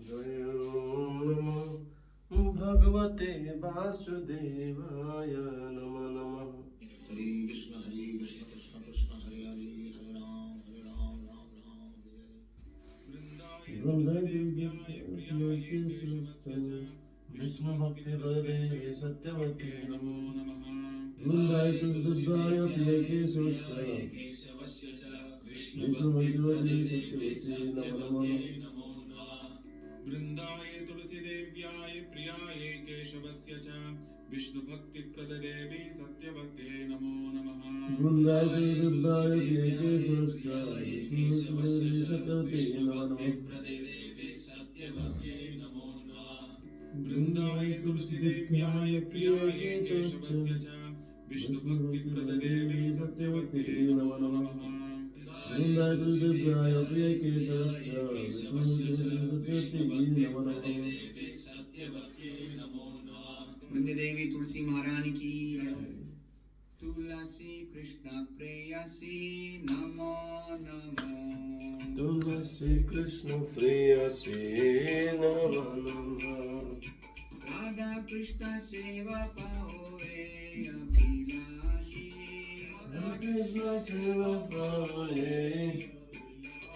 जय नमः भगवते वासुदेवाय नमः नमः। हरे कृष्ण कृष्ण कृष्ण हरे हरे हरे राम राम राम हरे वृंदाय प्रियाय केशवस्य विष्णु भक्ति प्रदेवे सत्यवती नमो नमः। वृंदाय तुलसीदाय प्रिय केशवस्य विष्णु भक्ति प्रदेवे सत्यवती नमो नमः। वृंदाय तुलसी देव्याय प्रियाय केशवस्य च विष्णु भक्ति प्रददेवी सत्यवते नमो नमः। वृंदाय तुलसीदाय प्रिय केशवस्य विष्णु भक्ति प्रदेवे सत्यवती नमो नमः। वृंदाय तुलसी देव्याय प्रियाय केशवस्य च विष्णु भक्ति प्रददेवी सत्यवते नमो नमः। वृंदाय तुलसीदाय प्रिय केशवस्य विष्णु भक्ति सत्यवती नमो नमः। वृंदे देवी तुलसी महारानी की तुलसी कृष्ण प्रेयसी नमो नमो। तुलसी कृष्ण प्रेयसी नमो नमः। राधा कृष्ण सेवा पाओ रे अभिलाषी। कृष्ण सेवा पाए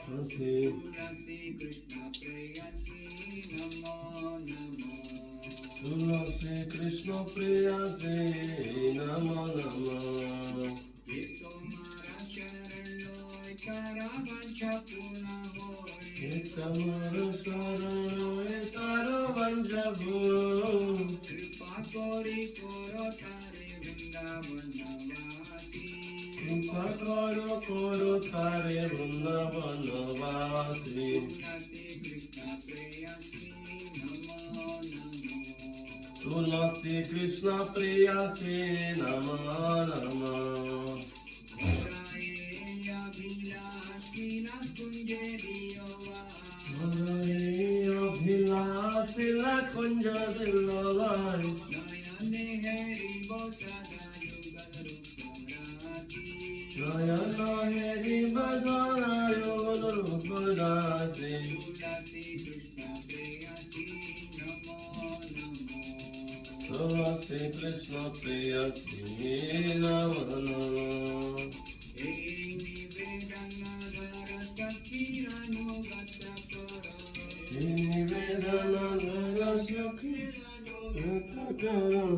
तुलसी कृष्ण प्रेयसी नमो नमो। तुलसी कृष्ण प्रेयसी नमो नमः। ये तुम्हारा शरणो तारा वंशा पूर्ण होए। तमर शरण तारो वंश भूरो कृपा कोरी कोरो तारे वृंदावनवासी। कृपा करो तारे वृंदावनवासी। तुलसी कृष्ण प्रेयसी नमो नमो। अभिलाषी कुंज दिलोलाई नयन हेरी बजाना योगल रूप दासी। तुलसी कृष्ण प्रेयसी नमो नमः। निवेदन सखी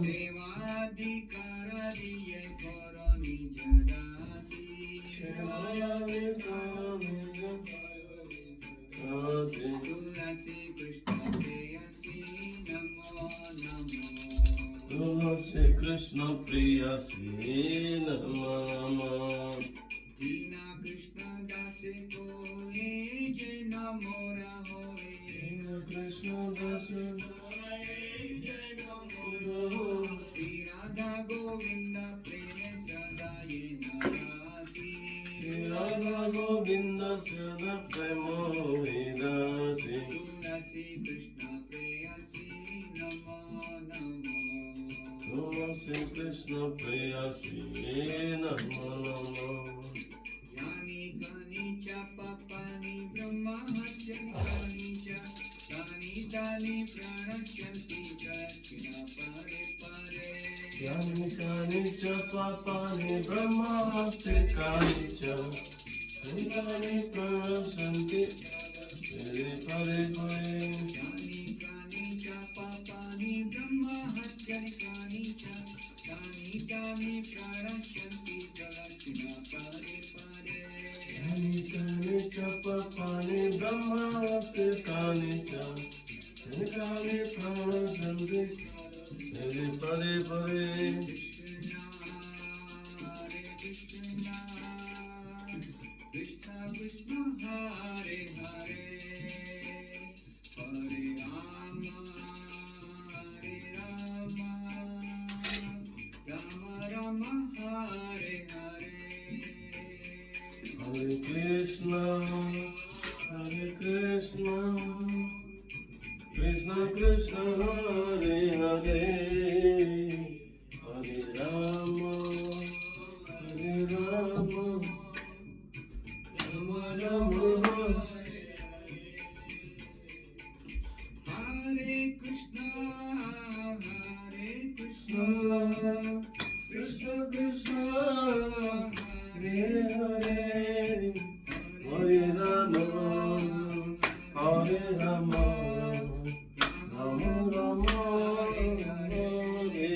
सेवाधिकार दिए करो निज दासी। तुलसी कृष्ण प्रेयसी नमो नमो। तुलसी कृष्ण प्रेयसी नमो नमः। दीना कृष्ण दास को ले जय मोरा होए। कृष्ण दास श्री राधा गोविंद प्रेम सदा ये नरासी। राधा गोविंद सदा प्रेम विदासी। तुलसी कृष्ण प्रेयसी नमो नमो। तुलसी कृष्ण प्रेयसी नमो नमः। यानी कानी च पापानि ब्रह्म हत्यानि च तानि तानि प्रणश्यन्ति जगत्किना परे परे। यानि कानि च पापानि ब्रह्महत्यानि च तानि प्रणश्यन्ति परे परे परे। यानि कानि च पापानि ब्रह्म हत्यानि च तानि तानि प्रणश्यन्ति जगत्किना परे परे। यानि कानि च पापानि ब्रह्महत्यानि च तानि प्रणश्यन्ति परे परे परे। Krishna Krishna Hare Hare Hare Ram Ram Ram Hare Hare. Hare Krishna, Krishna Krishna, Hare Hare, Hare Rama, Rama Rama, Hare Rama, Rama Rama, Hare Hare,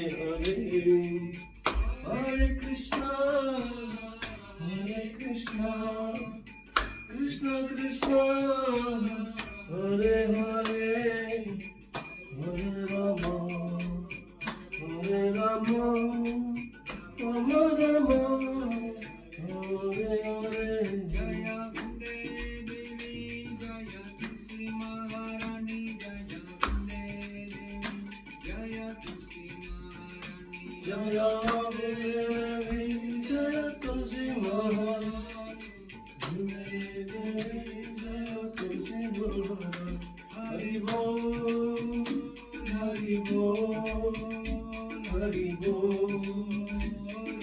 Hare Krishna, Krishna Krishna, Hare Hare, Hare Rama, Rama Rama, Hare Hare. Jaya Vande Devi, Jaya Tulsi Maharani, Jaya Vande Devi, Jaya Tulsi Maharani, Jaya Devi, Jaya Tulsi Maharani, Jaya Tulsi Maharani. Hari Bol, Hari Bol, Hari Bol,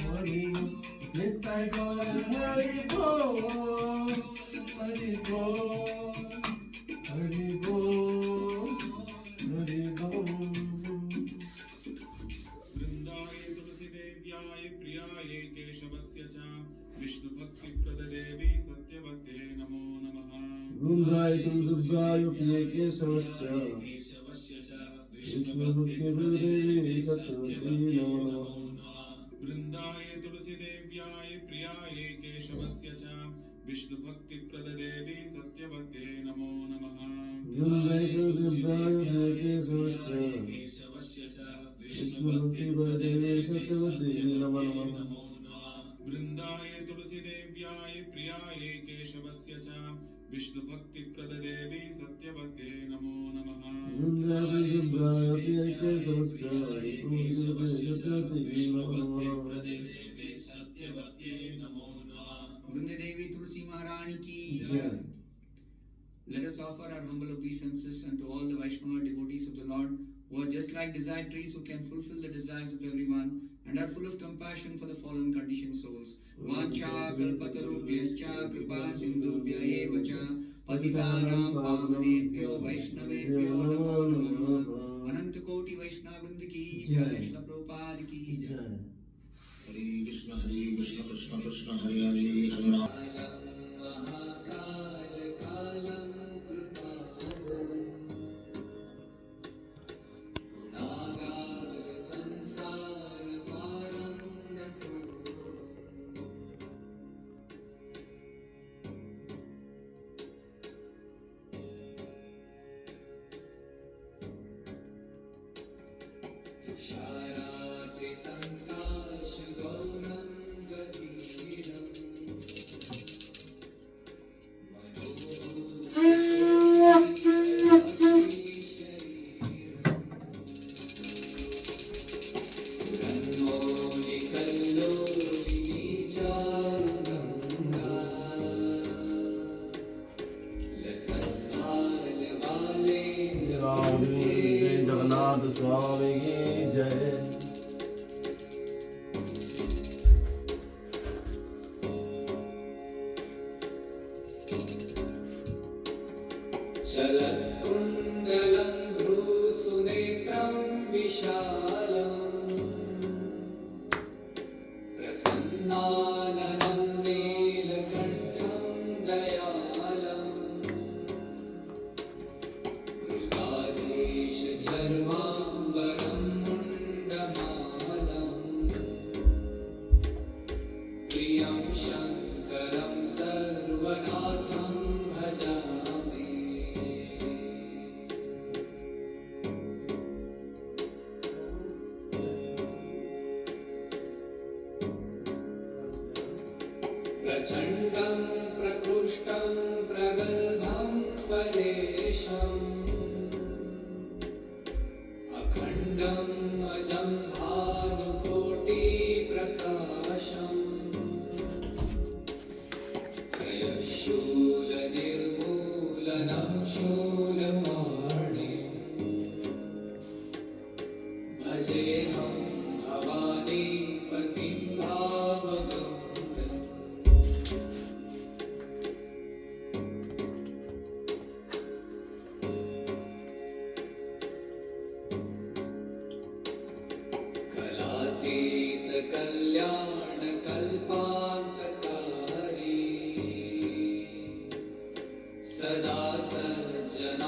Hari Bol. Nittai Gaur Hari Bol, Hari Bol, Hari Bol, Hari Bol. वृन्दाय तुलसीदेव्याय प्रियाय केशवस्य च विष्णुभक्तिप्रददेवी सत्यवते नमो नमः Vrindaye Tulsigaye Priye Kesavascha Vishnu-bhakti-pradevi Satyavati Namo Namaha. वृन्दाय तुलसीदेव्याय प्रियाय केशवस्य च विष्णुभक्तिप्रददेवी सत्यवते नमो नमः Vrindaye Tulsigaye Priye Kesavascha Vishnu-bhakti-pradevi Satyavati Namo Namaha. वृन्दाय तुलसीदेव्याय प्रियाय केशवस्य च विष्णुभक्तिप्रददेवी सत्यवते नमो नमः Vrindaye Tulsigaye Priye Kesavascha Vishnu-bhakti-pradevi Satyavati Namo Namaha. Vrinda Devi Tulsi Maharani ki Jai. Let us offer our humble obeisances unto all the Vaishnava devotees of the Lord, who are just like desired trees who can fulfill the desires of everyone and are full of compassion for the fallen conditioned souls. Vancha kalpatarubhyascha kripa sindhubhya eva cha patitanam pavanebhyo vaishnavebhyo namo namaha. Ananta Koti Vaishnava Vrinda ki jai, Srila Prabhupada ki jai. Jai. Hare Krishna Krishna Krishna Hare Hare Hare Rama Jagannath स्वामी की जय। चलत्कुण्डलं भ्रूसुनेत्रं विशालम् प्रसन्नाननं नीलकण्ठं दयालम् मृगाधीशचर्माम्बरं मुण्डमालम् प्रियं शङ्करं सर्वनाथं भजामि। प्रचण्डं प्रकृष्टं प्रगल्भं परेशम् अखण्डम् अजं भानुकोटिप्रकाशम् त्रयशूलनिर्मूलनं शूलपाणिम् भजेऽहं भवानीपतिं भावगम्यम्। कलातीत कल्याण कल्पान्तकारी सदा सज्जना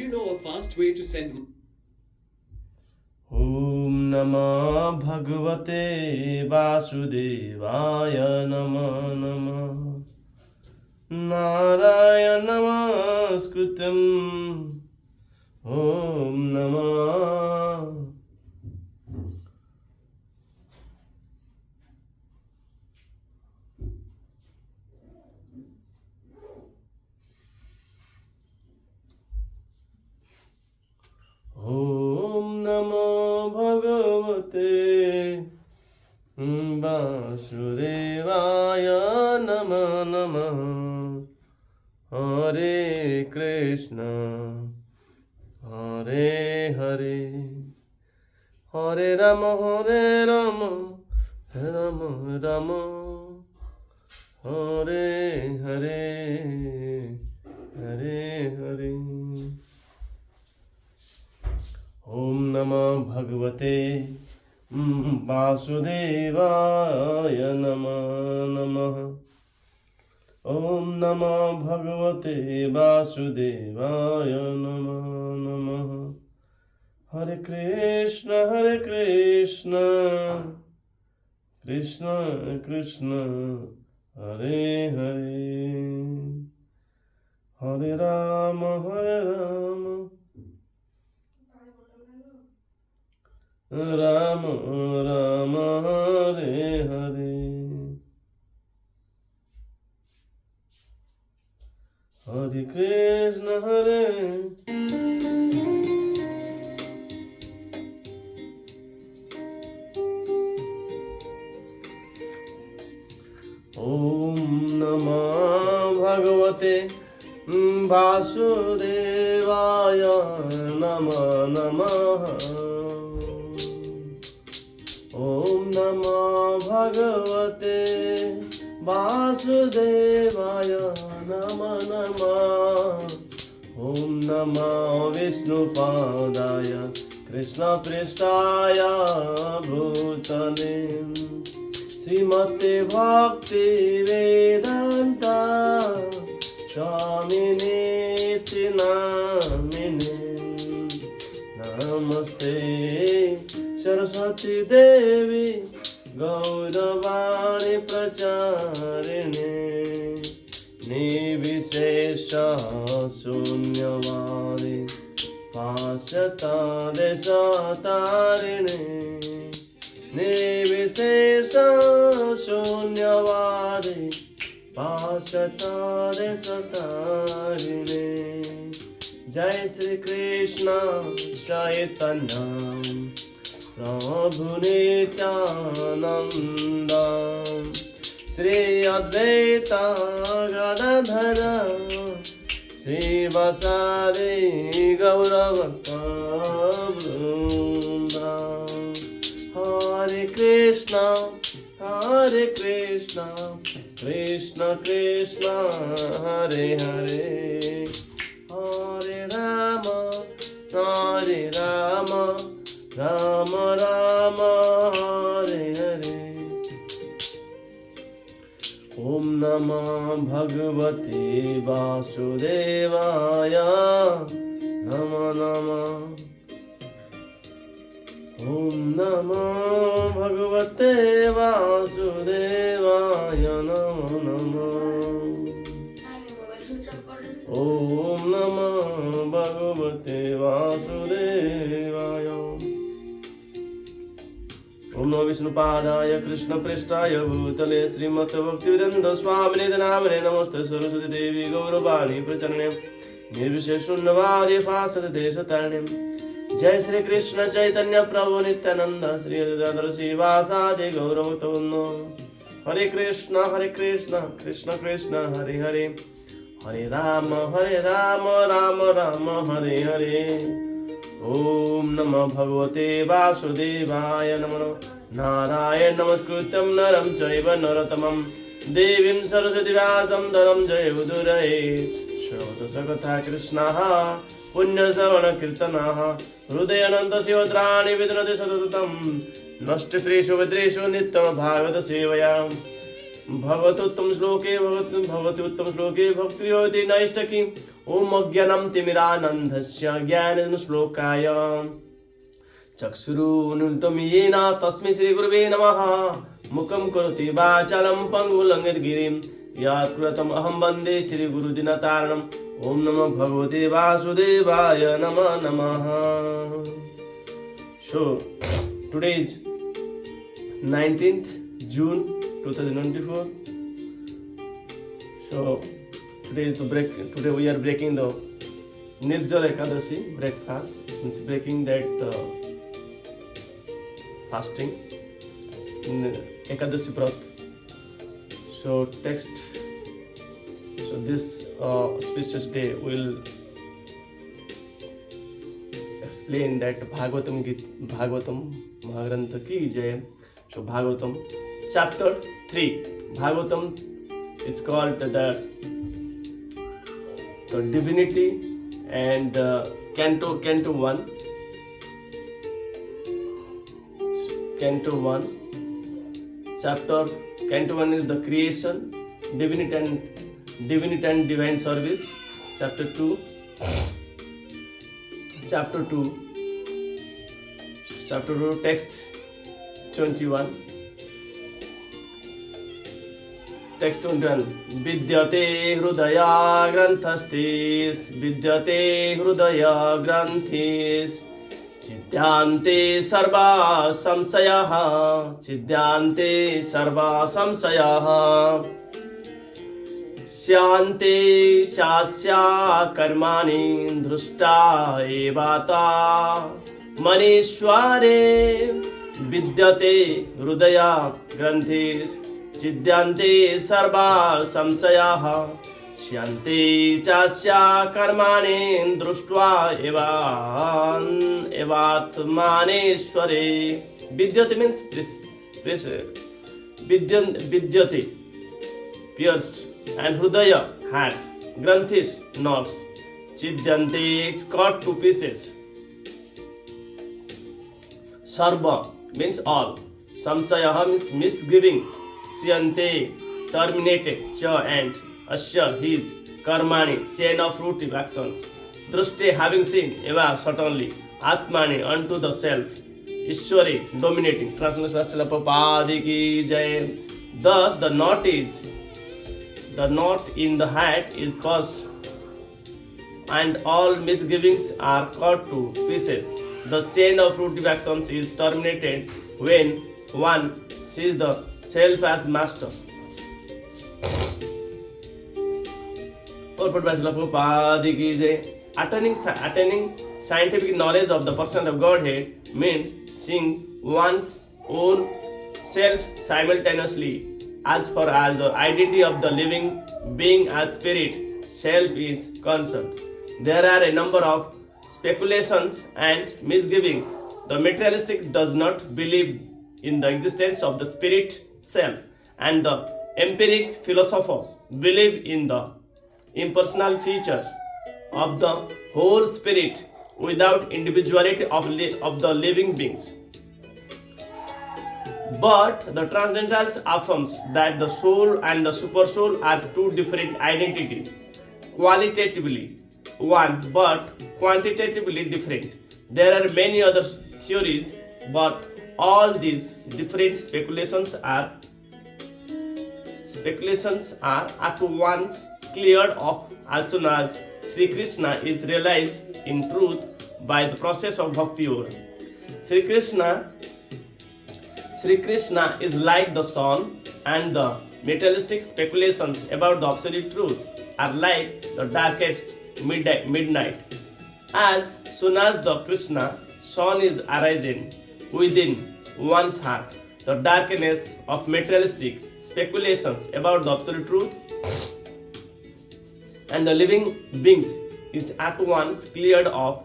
you know a fast way to send? ॐ नमः भगवते वासुदेवाय नमः नमः नारायण नमस्कृत्यं ॐ नमः ॐ नमो भगवते वासुदेवाय नमः नमः हरे कृष्ण हरे हरे हरे राम राम राम हरे हरे हरे हरे ॐ नमः भगवते वासुदेवाय नमः नमः ॐ नमः भगवते वासुदेवाय नमः नमः हरे कृष्ण कृष्ण कृष्ण हरे हरे हरे राम राम राम हरे हरे हरे कृष्ण हरे ॐ नमः भगवते वासुदेवाय नमः नमः ॐ नमो भगवते वासुदेवाय नमः नमः ॐ नमो विष्णुपादाय कृष्णपृष्ठाय भूतले श्रीमते भक्ति वेदान्ता स्वामिनेति नामिने नमस्ते सरस्वती देवी गौरवाणी प्रचारिणे निर्विशेष शून्यवादी पाश्चात्देशतारिणे निर्विशेष शून्यवादी पाश्चात्देशतारिणे जय श्री कृष्ण चैतन्य प्रभु नित्यानंद श्री अद्वैत गदाधर श्रीवासादि गौरभक्तवृन्द हरे कृष्ण कृष्ण कृष्ण हरे हरे हरे राम राम राम हरे हरे ॐ नमः भगवते वासुदेवाय नमः नमः ॐ नमः भगवते वासुदेवाय नमः नमः ॐ नमः भगवते वासुदेवाय ॐ नमो विष्णुपादाय कृष्णपृष्ठाय भूतले श्रीमद्भक्तिवेदान्त स्वामिने नामने नमस्ते सरस्वती देवी गौरवाणी प्रचरणे निर्विशेष शून्यवादी फासदेशतारिणे जय श्री कृष्ण चैतन्य प्रभु नित्यानंद श्री अद्वैत श्रीवासादि गौरभक्तवृन्द हरे कृष्ण कृष्ण कृष्ण हरे हरे हरे राम राम राम हरे हरे ओम नमः भगवते वासुदेवाय नमः नारायण नमस्कृत्यं नरं चैव नरोत्तमं देवीं सरस्वती व्यासं ततं जयमुदीरये श्रोतसकथा कृष्णः पुण्यश्रवणकीर्तनः हृदयानन्दशिवत्राणि विदनति सततं नष्टत्रेषु विद्रेषु नित्यं भागवत सेवया भवति उत्तम श्लोके भक्तियोति नैष्टकी ॐ अज्ञानं तिमिरानन्धस्य ज्ञानश्लोकाय चक्षुरुन्मिलितं येन तस्मै श्रीगुरवे नमः। मुखं करोति वाचालं पङ्गुलङ्घयद्गिरिं यत्कृतम् अहं वन्दे श्रीगुरुदिनतारणम्। ॐ नमो भगवते वासुदेवाय नमः नमः। So today is 19th June 2024. So today we are breaking the Nirjala Ekadashi breakfast, means breaking that fasting in Ekadashi Vrat. So this auspicious day will explain that Bhagavatam Mahagranth ki jai. So Bhagavatam chapter 3. Bhagavatam is called the divinity and canto 1. Canto 1. Chapter Canto 1 is the creation, divinity and divine service. Chapter 2. Chapter 2 text 21. Text 21. Vidyate hrudaya granthastis, vidyate hrudaya granthis, chidyante sarva samsayaha, chidyante sarva samsayaha, Syante chasya karmani dhrusta evata manishware vidyate hrudaya granthis chidyante sarva samsayaha syante chasya karmani društva evatmaneshware. Vidyate means vidyate, pierced, and hrudaya, heart, granthis, nerves, chidyante, cut to pieces, sarva means all, samsayaha means misgivings, syante, terminated, cha and asya, his, karmani, chain of fruitive actions, druste, having seen, eva, certainly, atmani, unto the self, ishwari, dominating. Translation Srila Prabhupada ki jai. Thus the knot in the hat is caused and all misgivings are cut to pieces. The chain of fruitive actions is terminated when one sees the self as master. Attaining scientific knowledge of the person of Godhead means seeing one's own self simultaneously. As far as the identity of the living being as spirit self is concerned, there are a number of speculations and misgivings. The materialistic does not believe in the existence of the spirit self, and the empiric philosophers believe in the impersonal features of the whole spirit without individuality of the living beings. But the Transcendentals affirms that the soul and the supersoul are two different identities, qualitatively one but quantitatively different. There are many other theories, but all these different speculations are at once cleared off as soon as Sri Krishna is realized in truth by the process of Bhakti Yoga. Sri Krishna is like the sun, and the materialistic speculations about the absolute truth are like the darkest midnight. As soon as the Krishna sun is arising within one's heart, the darkness of materialistic speculations about the absolute truth and the living beings is at once cleared off.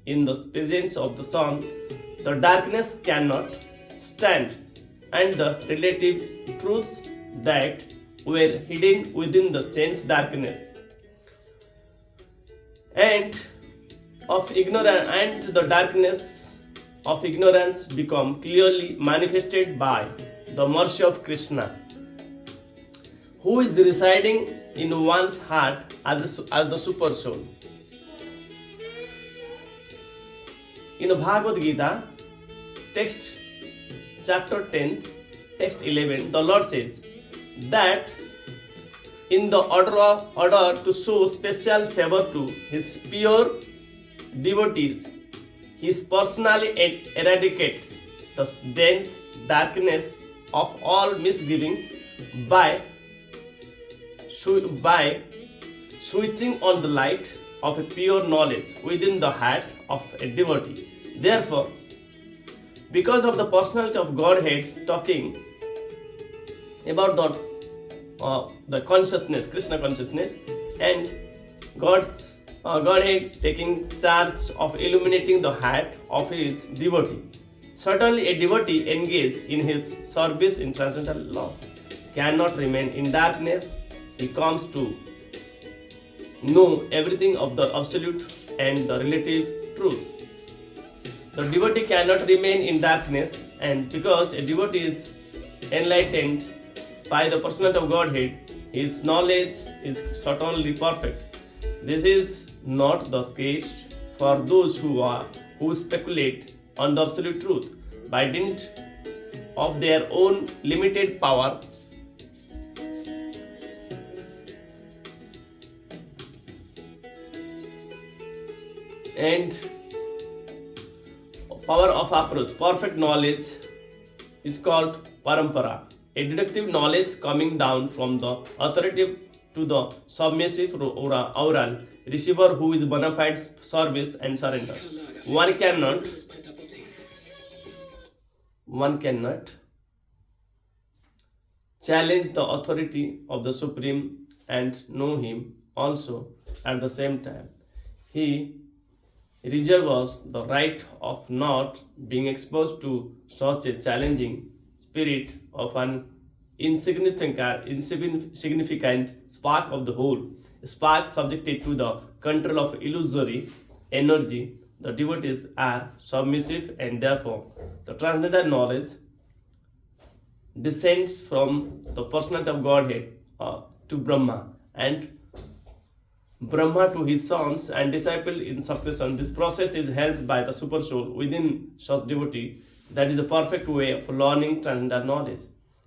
In the presence of the sun, the darkness cannot stand, and the relative truths that were hidden within the sense darkness and the darkness of ignorance become clearly manifested by the mercy of Krishna, who is residing in one's heart as the super soul. In the Bhagavad Gita, text chapter 10, text 11, the Lord says that in the order to show special favor to his pure devotees, he personally eradicates the dense darkness of all misgivings by switching on the light of a pure knowledge within the heart of a devotee. Therefore, because of the personality of Godhead talking about the consciousness, Krishna consciousness, and Godhead taking charge of illuminating the heart of his devotee. Certainly, a devotee engaged in his service in transcendental law cannot remain in darkness. He comes to know everything of the absolute and the relative truth. The devotee cannot remain in darkness, and because a devotee is enlightened by the personality of Godhead, his knowledge is certainly perfect. This is not the case for those who speculate on the absolute truth by dint of their own limited power and power of approach. Perfect knowledge is called parampara, a deductive knowledge coming down from the authoritative to the submissive oral receiver who is bona fide service and surrender. One cannot challenge the authority of the Supreme and know him also at the same time. He reserves the right of not being exposed to such a challenging spirit of an insignificant spark of the whole, a spark subjected to the control of illusory energy. The devotees are submissive, and therefore the transcendental knowledge descends from the personality of Godhead to Brahma, and Brahma to his sons and disciples in succession. This process is helped by the super soul within such devotee. That is the perfect way of learning transcendental knowledge.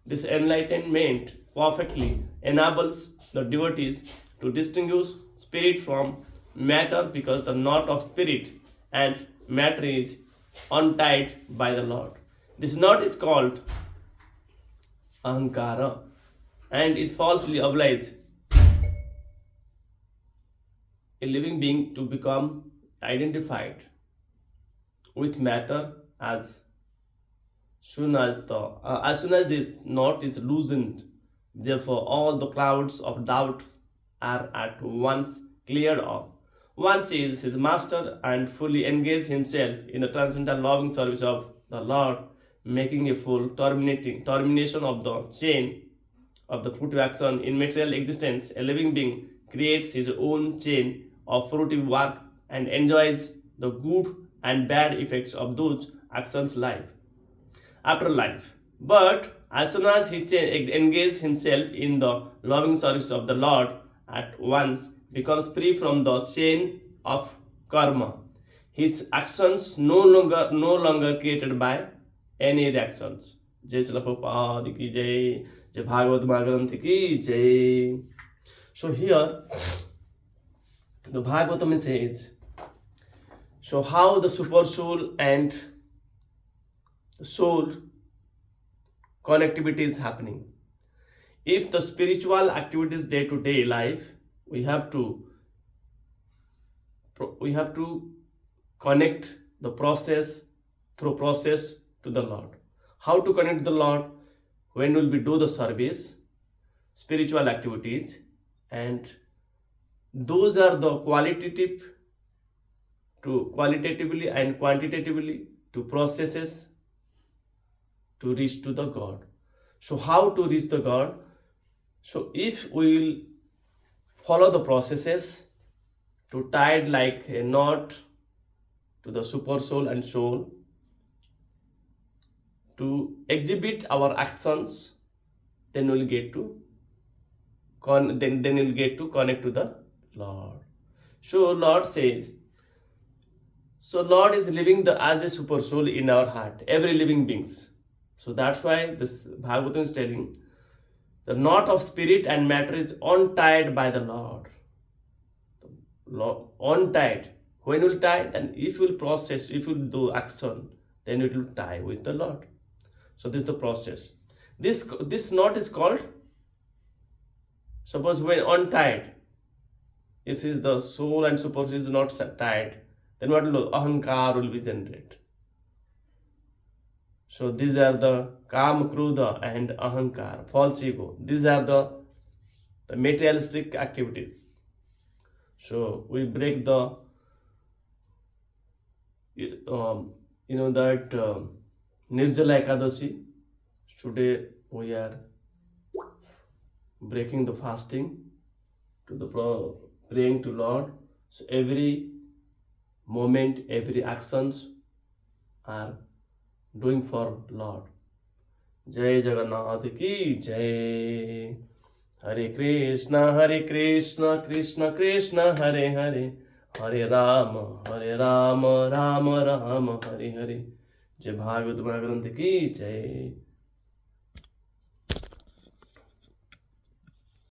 This enlightenment perfectly enables the devotees to distinguish spirit from matter, because the knot of spirit and matter is untied by the Lord. This knot is called ahankara and is falsely obliged a living being to become identified with matter as soon as this knot is loosened. Therefore, all the clouds of doubt are at once cleared off. One sees his master and fully engages himself in the transcendental loving service of the Lord, making a full termination of the chain of the fruitive action in material existence. A living being creates his own chain of fruitive work and enjoys the good and bad effects of those actions after life. But as soon as he engages himself in the loving service of the Lord, at once becomes free from the chain of karma. His actions no longer created by any reactions. Jai Srila Prabhupada ki jai, Jai Bhagavad Granth ki jai. So here the Bhagavatam says, so how the super soul and the soul connectivity is happening. If the spiritual activities day-to-day life, we have to connect the process to the Lord. How to connect the Lord? When will we do the service, spiritual activities, and those are the qualitatively and quantitatively to processes to reach to the God. So how to reach the God? So if we will follow the processes to tied like a knot to the super soul and soul, to exhibit our actions, then we'll get to connect to the Lord. So Lord says, so Lord is living as a super soul in our heart, every living beings. So that's why this Bhagavatam is telling, the knot of spirit and matter is untied by the Lord. Untied. When will tie? Then if you will process, if you will do action, then it will tie with the Lord. So this is the process. This knot is called, suppose when untied, if is the soul and super is not tied, then what will ahankar will be generated. So these are the kam, krodha and ahankar, false ego. These are the materialistic activities. So we break the that Nirjala Ekadashi. Today we are breaking the fasting to the praying to Lord. So every moment, every actions are doing for Lord. Jai Jagannath ki Jai. Hare Krishna, Krishna Krishna, Hare Hare, Hare Rama, Rama Rama, Hare Hare. जय भागवत ग्रंथ की जय.